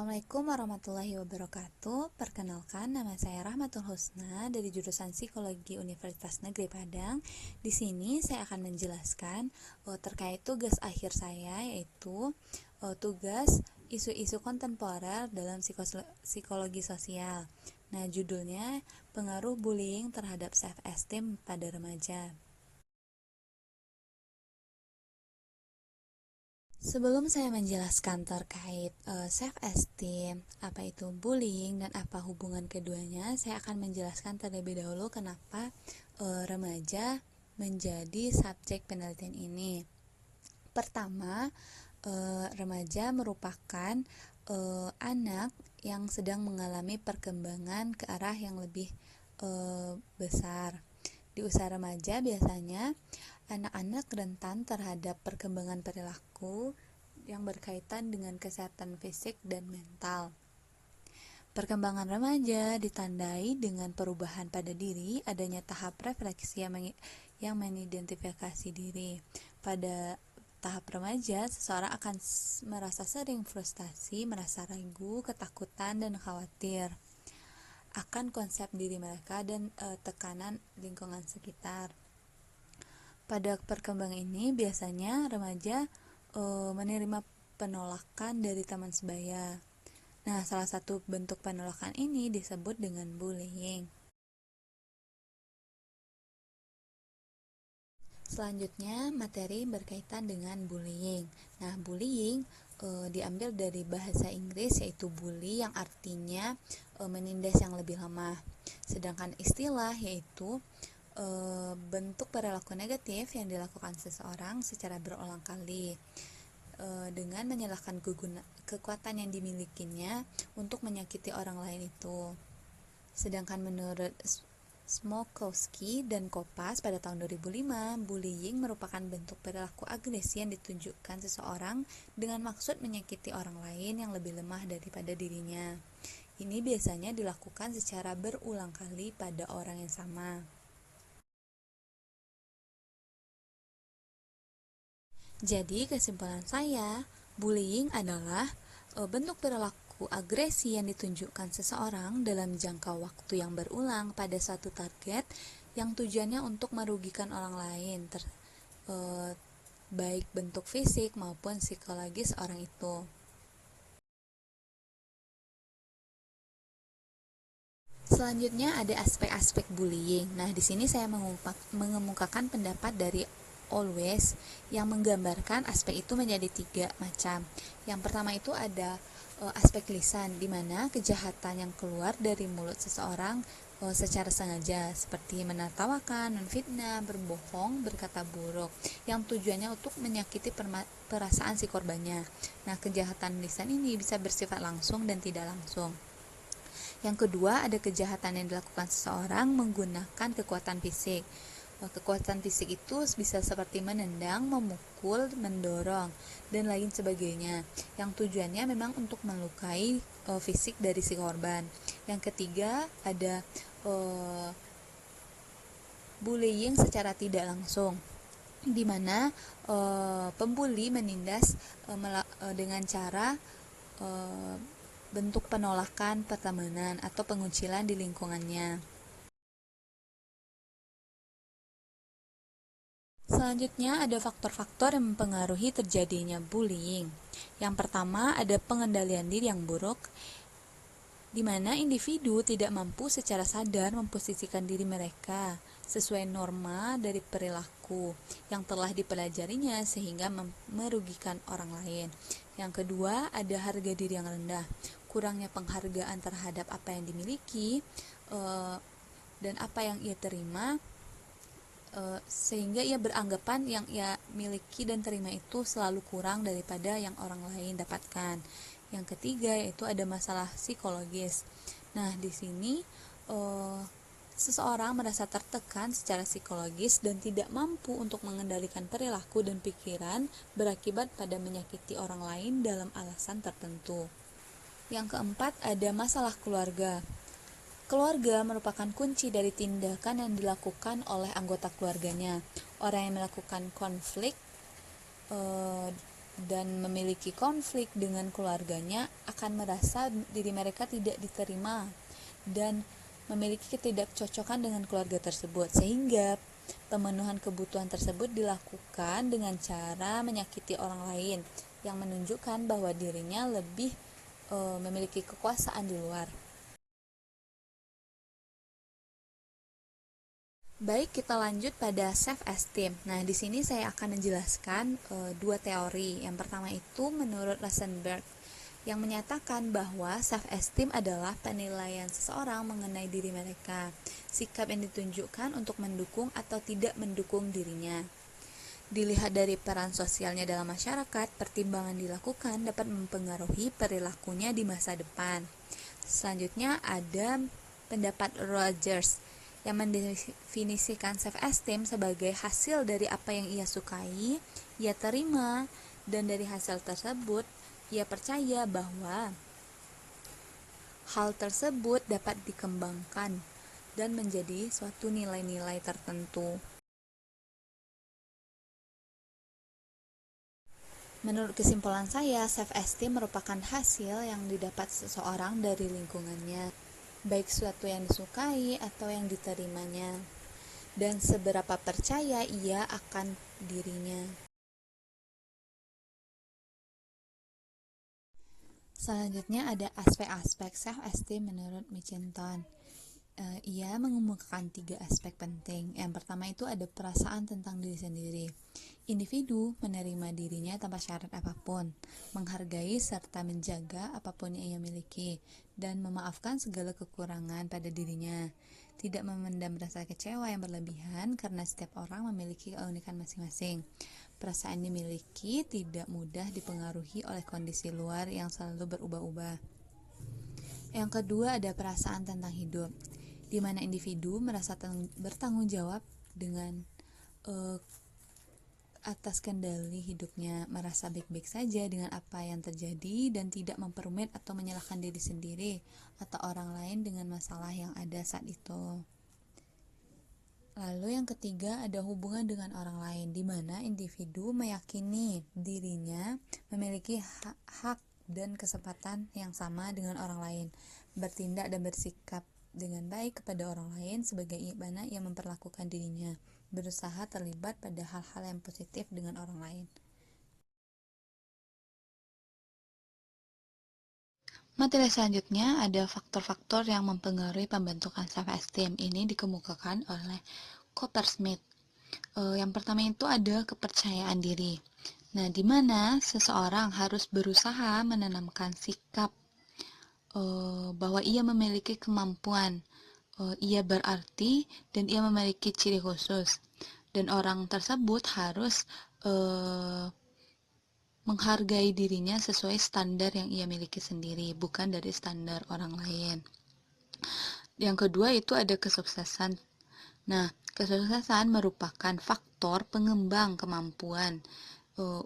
Assalamualaikum warahmatullahi wabarakatuh. Perkenalkan, nama saya Rahmatul Husna dari jurusan Psikologi Universitas Negeri Padang. Di sini saya akan menjelaskan terkait tugas akhir saya, yaitu tugas isu-isu kontemporer dalam psikologi sosial. Nah, judulnya pengaruh bullying terhadap self-esteem pada remaja. Sebelum saya menjelaskan terkait self-esteem, apa itu bullying, dan apa hubungan keduanya, saya akan menjelaskan terlebih dahulu kenapa remaja menjadi subjek penelitian ini. Pertama, remaja merupakan anak yang sedang mengalami perkembangan ke arah yang lebih besar. Di usia remaja biasanya anak-anak rentan terhadap perkembangan perilaku yang berkaitan dengan kesehatan fisik dan mental. Perkembangan remaja ditandai dengan perubahan pada diri, adanya tahap refleksi yang mengidentifikasi diri. Pada tahap remaja, seseorang akan merasa sering frustasi, merasa ragu, ketakutan, dan khawatir akan konsep diri mereka dan tekanan lingkungan sekitar. Pada perkembangan ini biasanya remaja menerima penolakan dari teman sebaya. Nah, salah satu bentuk penolakan ini disebut dengan bullying. Selanjutnya, materi berkaitan dengan bullying. Nah, bullying diambil dari bahasa Inggris, yaitu bully yang artinya menindas yang lebih lemah. Sedangkan istilah yaitu bentuk perilaku negatif yang dilakukan seseorang secara berulang kali dengan menyalahkan kekuatan yang dimilikinya untuk menyakiti orang lain itu. Sedangkan menurut Smokowski dan Kopas pada tahun 2005, bullying merupakan bentuk perilaku agresi yang ditunjukkan seseorang dengan maksud menyakiti orang lain yang lebih lemah daripada dirinya. Ini biasanya dilakukan secara berulang kali pada orang yang sama. Jadi kesimpulan saya, bullying adalah bentuk perilaku agresi yang ditunjukkan seseorang dalam jangka waktu yang berulang pada suatu target yang tujuannya untuk merugikan orang lain, baik bentuk fisik maupun psikologis orang itu. Selanjutnya ada aspek-aspek bullying. Nah, di sini saya mengemukakan pendapat dari Always yang menggambarkan aspek itu menjadi 3 macam. Yang pertama itu ada aspek lisan, di mana kejahatan yang keluar dari mulut seseorang secara sengaja, seperti menertawakan, menfitnah, berbohong, berkata buruk, yang tujuannya untuk menyakiti perasaan si korbannya. Nah, kejahatan lisan ini bisa bersifat langsung dan tidak langsung. Yang kedua, ada kejahatan yang dilakukan seseorang menggunakan kekuatan fisik. Kekuatan fisik itu bisa seperti menendang, memukul, mendorong, dan lain sebagainya, yang tujuannya memang untuk melukai fisik dari si korban. Yang ketiga, ada bullying secara tidak langsung, di mana pembuli menindas dengan cara bentuk penolakan pertemanan atau pengucilan di lingkungannya. Selanjutnya ada faktor-faktor yang mempengaruhi terjadinya bullying. Yang pertama ada pengendalian diri yang buruk, di mana individu tidak mampu secara sadar memposisikan diri mereka sesuai norma dari perilaku yang telah dipelajarinya sehingga merugikan orang lain. Yang kedua, ada harga diri yang rendah, kurangnya penghargaan terhadap apa yang dimiliki dan apa yang ia terima, sehingga ia beranggapan yang ia miliki dan terima itu selalu kurang daripada yang orang lain dapatkan. Yang ketiga yaitu ada masalah psikologis. Nah, di sini seseorang merasa tertekan secara psikologis dan tidak mampu untuk mengendalikan perilaku dan pikiran, berakibat pada menyakiti orang lain dalam alasan tertentu. Yang keempat ada masalah keluarga. Keluarga merupakan kunci dari tindakan yang dilakukan oleh anggota keluarganya. Orang yang melakukan konflik dan memiliki konflik dengan keluarganya akan merasa diri mereka tidak diterima dan memiliki ketidakcocokan dengan keluarga tersebut, sehingga pemenuhan kebutuhan tersebut dilakukan dengan cara menyakiti orang lain yang menunjukkan bahwa dirinya lebih memiliki kekuasaan di luar. Baik, kita lanjut pada self esteem. Nah, di sini saya akan menjelaskan dua teori. Yang pertama itu menurut Rosenberg yang menyatakan bahwa self esteem adalah penilaian seseorang mengenai diri mereka, sikap yang ditunjukkan untuk mendukung atau tidak mendukung dirinya. Dilihat dari peran sosialnya dalam masyarakat, pertimbangan dilakukan dapat mempengaruhi perilakunya di masa depan. Selanjutnya ada pendapat Rogers yang mendefinisikan self-esteem sebagai hasil dari apa yang ia sukai, ia terima, dan dari hasil tersebut ia percaya bahwa hal tersebut dapat dikembangkan dan menjadi suatu nilai-nilai tertentu. Menurut kesimpulan saya, self-esteem merupakan hasil yang didapat seseorang dari lingkungannya, baik suatu yang disukai atau yang diterimanya, dan seberapa percaya ia akan dirinya. Selanjutnya ada aspek-aspek self-esteem menurut Mitchinton. Ia mengemukakan 3 aspek penting. Yang pertama itu ada perasaan tentang diri sendiri. Individu menerima dirinya tanpa syarat apapun, menghargai serta menjaga apapun yang ia miliki, dan memaafkan segala kekurangan pada dirinya. Tidak memendam rasa kecewa yang berlebihan karena setiap orang memiliki keunikan masing-masing. Perasaan dimiliki tidak mudah dipengaruhi oleh kondisi luar yang selalu berubah-ubah. Yang kedua ada perasaan tentang hidup, di mana individu merasa bertanggung jawab dengan atas kendali hidupnya, merasa baik-baik saja dengan apa yang terjadi dan tidak memperumit atau menyalahkan diri sendiri atau orang lain dengan masalah yang ada saat itu. Lalu yang ketiga ada hubungan dengan orang lain, di mana individu meyakini dirinya memiliki hak dan kesempatan yang sama dengan orang lain, bertindak dan bersikap dengan baik kepada orang lain sebagaimana ia memperlakukan dirinya, berusaha terlibat pada hal-hal yang positif dengan orang lain. Materi selanjutnya ada faktor-faktor yang mempengaruhi pembentukan self-esteem. Ini dikemukakan oleh Coppersmith. Yang pertama itu ada kepercayaan diri. Nah, di mana seseorang harus berusaha menanamkan sikap bahwa ia memiliki kemampuan, ia berarti dan ia memiliki ciri khusus, dan orang tersebut harus menghargai dirinya sesuai standar yang ia miliki sendiri, bukan dari standar orang lain. Yang kedua itu ada kesuksesan. Nah, kesuksesan merupakan faktor pengembang kemampuan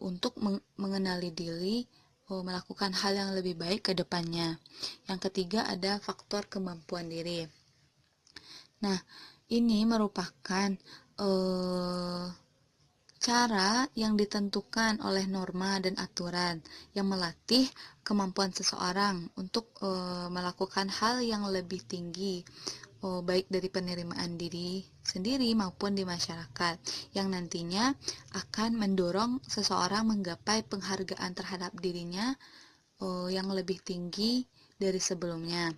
untuk mengenali diri, melakukan hal yang lebih baik ke depannya. Yang ketiga ada faktor kemampuan diri. Nah, ini merupakan cara yang ditentukan oleh norma dan aturan yang melatih kemampuan seseorang untuk melakukan hal yang lebih tinggi, baik dari penerimaan diri sendiri maupun di masyarakat, yang nantinya akan mendorong seseorang menggapai penghargaan terhadap dirinya yang lebih tinggi dari sebelumnya.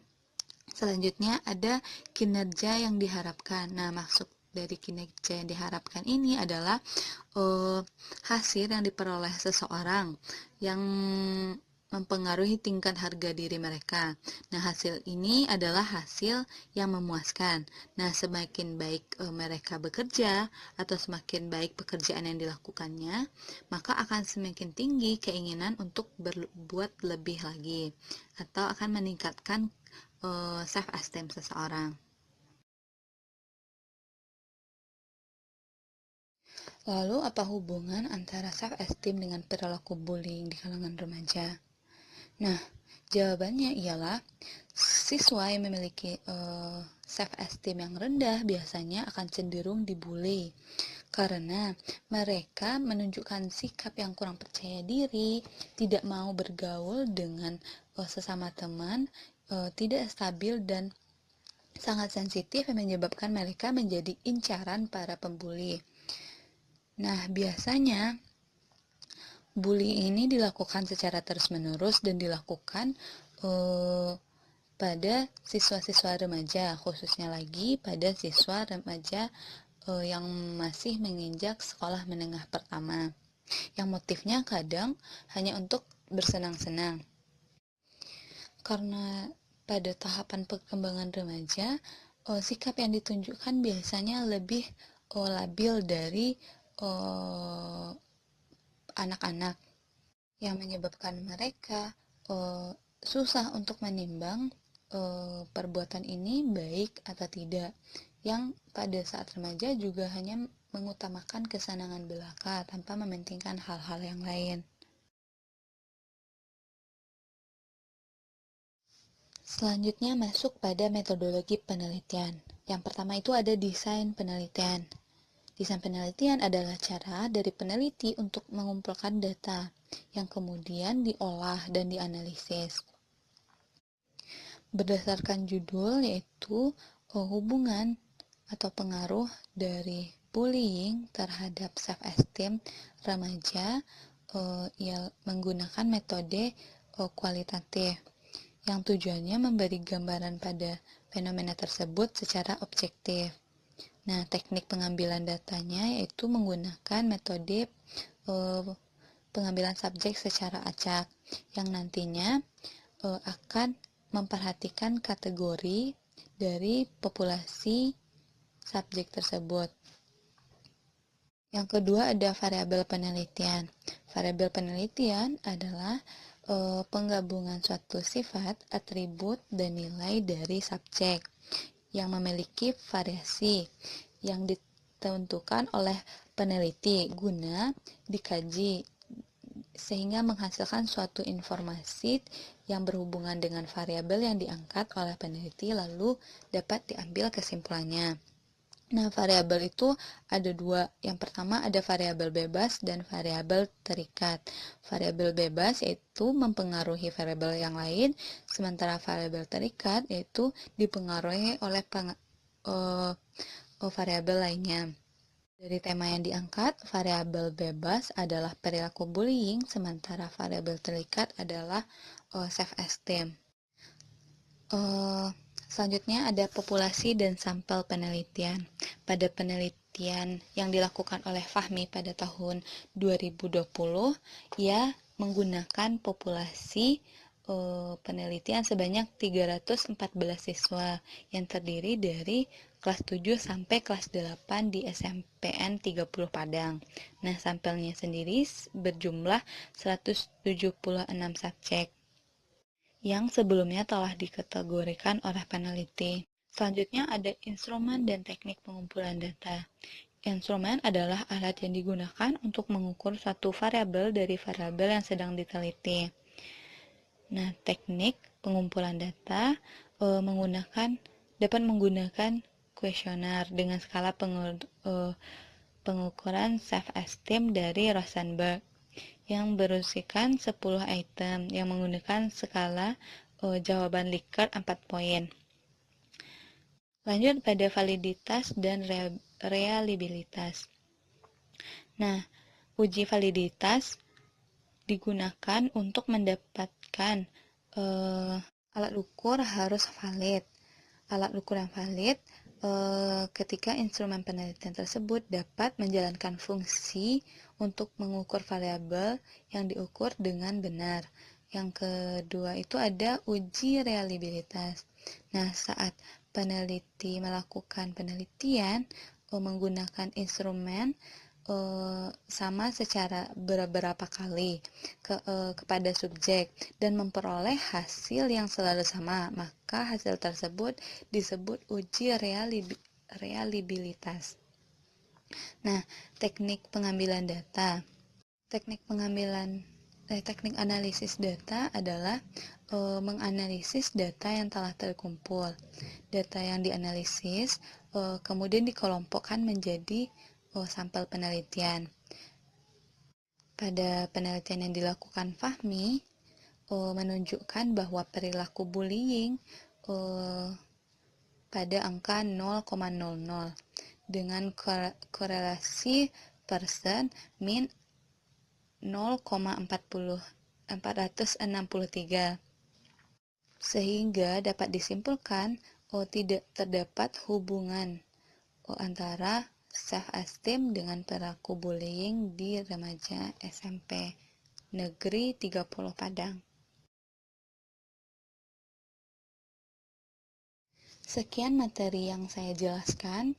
Selanjutnya ada kinerja yang diharapkan. Nah, maksud dari kinerja yang diharapkan ini adalah hasil yang diperoleh seseorang yang mempengaruhi tingkat harga diri mereka. Nah, hasil ini adalah hasil yang memuaskan. Nah, semakin baik mereka bekerja atau semakin baik pekerjaan yang dilakukannya, maka akan semakin tinggi keinginan untuk berbuat lebih lagi atau akan meningkatkan self-esteem seseorang. Lalu, apa hubungan antara self-esteem dengan perilaku bullying di kalangan remaja? Nah, jawabannya ialah siswa yang memiliki self-esteem yang rendah biasanya akan cenderung dibully karena mereka menunjukkan sikap yang kurang percaya diri, tidak mau bergaul dengan sesama teman, tidak stabil dan sangat sensitif yang menyebabkan mereka menjadi incaran para pembuli. Nah, biasanya bullying ini dilakukan secara terus-menerus dan dilakukan pada siswa-siswa remaja, khususnya lagi pada siswa remaja yang masih menginjak sekolah menengah pertama, yang motifnya kadang hanya untuk bersenang-senang. Karena pada tahapan perkembangan remaja, sikap yang ditunjukkan biasanya lebih labil dari anak-anak, yang menyebabkan mereka susah untuk menimbang perbuatan ini baik atau tidak, yang pada saat remaja juga hanya mengutamakan kesenangan belaka tanpa mementingkan hal-hal yang lain. Selanjutnya masuk pada metodologi penelitian. Yang pertama itu ada desain penelitian. Desain penelitian adalah cara dari peneliti untuk mengumpulkan data yang kemudian diolah dan dianalisis. Berdasarkan judul, yaitu hubungan atau pengaruh dari bullying terhadap self-esteem remaja, yang menggunakan metode kualitatif, yang tujuannya memberi gambaran pada fenomena tersebut secara objektif. Nah, teknik pengambilan datanya yaitu menggunakan metode pengambilan subjek secara acak, yang nantinya akan memperhatikan kategori dari populasi subjek tersebut. Yang kedua ada variabel penelitian. Variabel penelitian adalah penggabungan suatu sifat, atribut, dan nilai dari subjek yang memiliki variasi yang ditentukan oleh peneliti guna dikaji sehingga menghasilkan suatu informasi yang berhubungan dengan variabel yang diangkat oleh peneliti, lalu dapat diambil kesimpulannya. Nah, variabel itu ada dua. Yang pertama ada variabel bebas dan variabel terikat. Variabel bebas yaitu mempengaruhi variabel yang lain, sementara variabel terikat yaitu dipengaruhi oleh variabel lainnya. Dari tema yang diangkat, variabel bebas adalah perilaku bullying, sementara variabel terikat adalah self-esteem. Selanjutnya ada populasi dan sampel penelitian. Pada penelitian yang dilakukan oleh Fahmi pada tahun 2020, ia menggunakan populasi penelitian sebanyak 314 siswa yang terdiri dari kelas 7 sampai kelas 8 di SMPN 30 Padang. Nah, sampelnya sendiri berjumlah 176 subjek yang sebelumnya telah dikategorikan oleh peneliti. Selanjutnya ada instrumen dan teknik pengumpulan data. Instrumen adalah alat yang digunakan untuk mengukur suatu variabel dari variabel yang sedang diteliti. Nah, teknik pengumpulan data dapat menggunakan kuesioner dengan skala pengukuran self-esteem dari Rosenberg yang berusikan 10 item yang menggunakan skala jawaban Likert 4 poin. Lanjut pada validitas dan reliabilitas. Nah, uji validitas digunakan untuk mendapatkan alat ukur harus valid. Alat ukur yang valid ketika instrumen penelitian tersebut dapat menjalankan fungsi untuk mengukur variabel yang diukur dengan benar. Yang kedua itu ada uji reliabilitas. Nah, saat peneliti melakukan penelitian menggunakan instrumen sama secara beberapa kali kepada subjek dan memperoleh hasil yang selalu sama, maka hasil tersebut disebut uji reliabilitas. Nah, teknik pengambilan data. Teknik analisis data adalah menganalisis data yang telah terkumpul. Data yang dianalisis kemudian dikelompokkan menjadi sampel penelitian. Pada penelitian yang dilakukan Fahmi, menunjukkan bahwa perilaku bullying pada angka 0,00 dengan korelasi persen min 0,463, sehingga dapat disimpulkan tidak terdapat hubungan antara self-esteem dengan perilaku bullying di remaja SMP Negeri 30 Padang. Sekian materi yang saya jelaskan.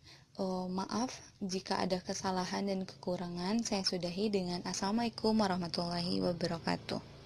Maaf jika ada kesalahan dan kekurangan. Saya sudahi dengan Assalamualaikum warahmatullahi wabarakatuh.